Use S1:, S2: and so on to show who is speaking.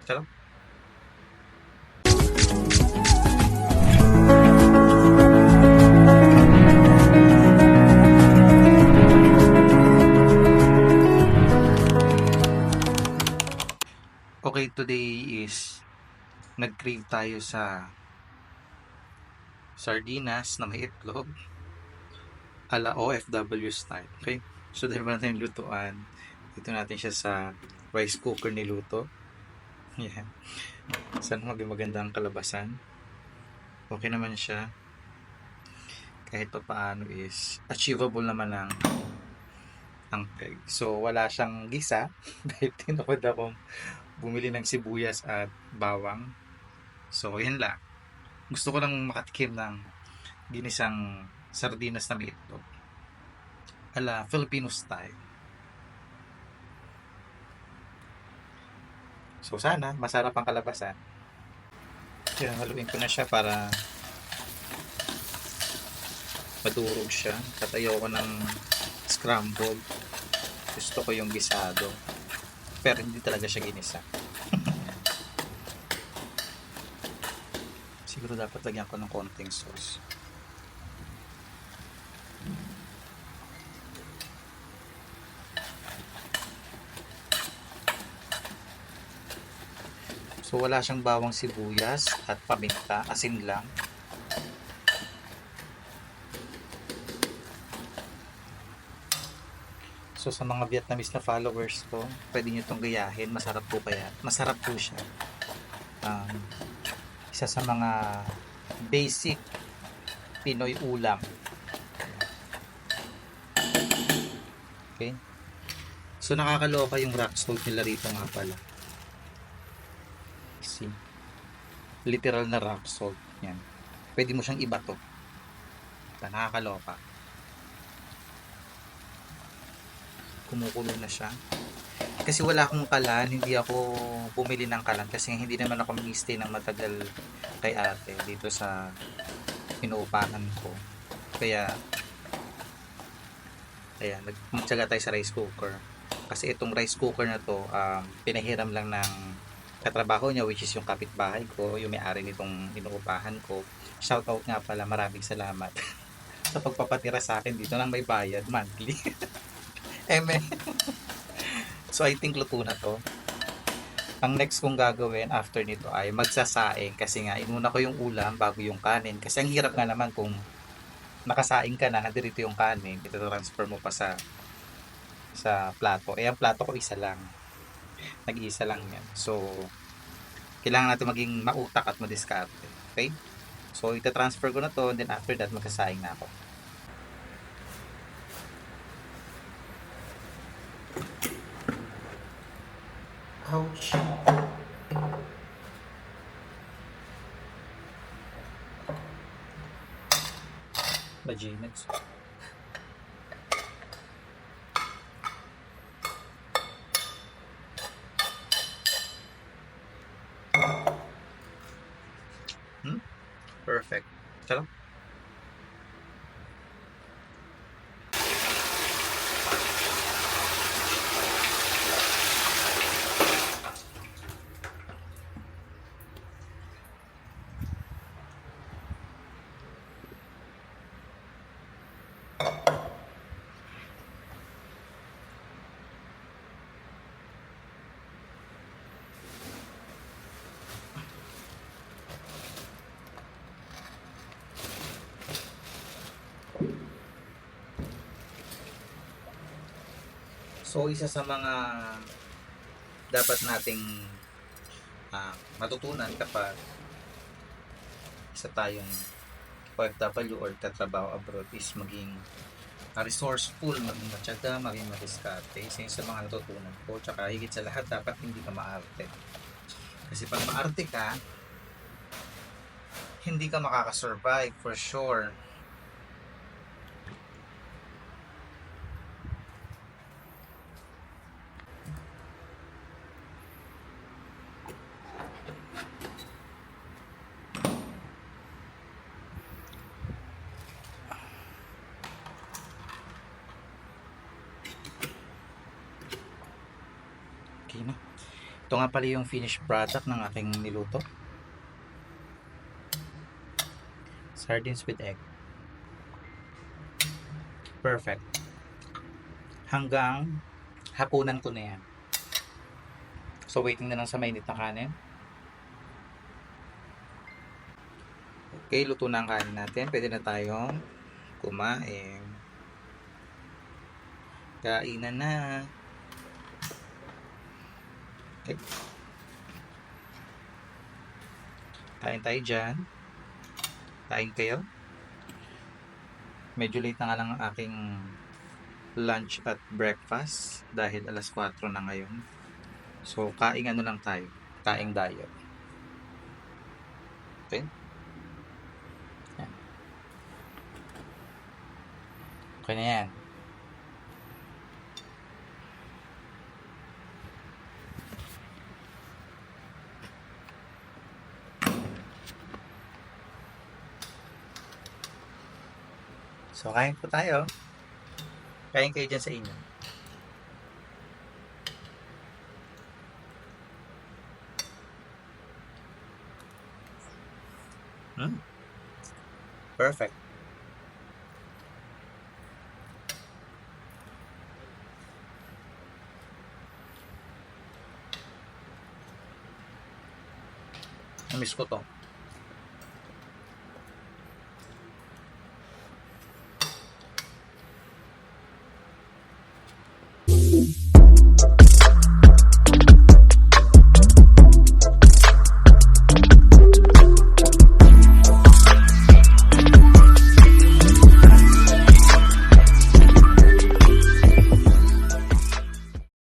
S1: Sarap. Okay, today is nag-crave tayo sa sardinas na may itlog ala OFW style. Okay? So, dahil ba natin lutuan, dito natin siya sa rice cooker niluto. Yan. Sana maging maganda ang kalabasan. Okay naman siya. Kahit pa paano is achievable naman ang peg. So, wala siyang gisa dahil tinukod akong bumili ng sibuyas at bawang. So, yan lang. Gusto ko lang makatikim ng ginisang sardinas na may itlog ala Filipino style. So, sana masarap ang kalabasan. Kaya haluin ko na siya para madurog siya. At ayoko ng scrambled. Gusto ko yung gisado. Pero hindi talaga siya ginisa. Siguro dapat lagyan ko ng konting sauce. So wala siyang bawang sibuyas at paminta, asin lang. So sa mga Vietnamese na followers ko, pwede nyo itong gayahin. Masarap po kaya. Masarap po siya. Isa sa mga basic Pinoy ulam. Okay? So nakakaloka yung rock salt nila rito nga pala. See? Literal na rock salt. Yan. Pwede mo siyang ibato. Nakakaloka. Kumukulo na siya. Kasi wala akong kalan, hindi ako bumili ng kalan kasi hindi naman ako mag-stay ng matagal kay ate dito sa inuupahan ko. Kaya ayan, nagtsaga tayo sa rice cooker. Kasi itong rice cooker na to, pinahiram lang ng katrabaho niya, which is yung kapitbahay ko, yung may-ari nitong inuupahan ko. Shoutout nga pala, maraming salamat sa pagpapatira sa akin dito nang may bayad monthly. Eme. So I think luto na to. Ang next kong gagawin after nito ay magsasaing kasi nga inuna ko yung ulam bago yung kanin. Kasi ang hirap nga naman kung nakasaing ka na, nadirito yung kanin, ito-transfer mo pa sa plato. Eh, ang plato ko isa lang. Nag-iisa lang yan. So, kailangan natin maging mautak at madiskarte. Okay? So, ita-transfer ko na to, and then after that, magsasaing na ako. Ouch! Bajinets. Perfect. Sarap. So, isa sa mga dapat nating matutunan kapag isa tayong OFW or tatrabaho abroad is maging resourceful, maging matyaga, maging madiskarte. Isa yun sa mga natutunan ko. Tsaka higit sa lahat, dapat hindi ka maarte. Kasi pag maarte ka, hindi ka makakasurvive for sure. Okay na. Ito nga pala yung finished product ng aking niluto. Sardines with egg. Perfect. Hanggang hapunan ko na yan. So, waiting na lang sa mainit na kanin. Okay, luto na ang kanin natin. Pwede na tayong kumain. Kainan na. Okay. Kain tayo dyan. Kain kayo. Medyo late na nga lang ang aking lunch at breakfast dahil alas 4 na ngayon. So, kaing ano lang tayo. Kaing diet. Okay? Yan. Okay na yan. So, kain po tayo. Kain kayo dyan sa inyo. Perfect. Namiss ko to.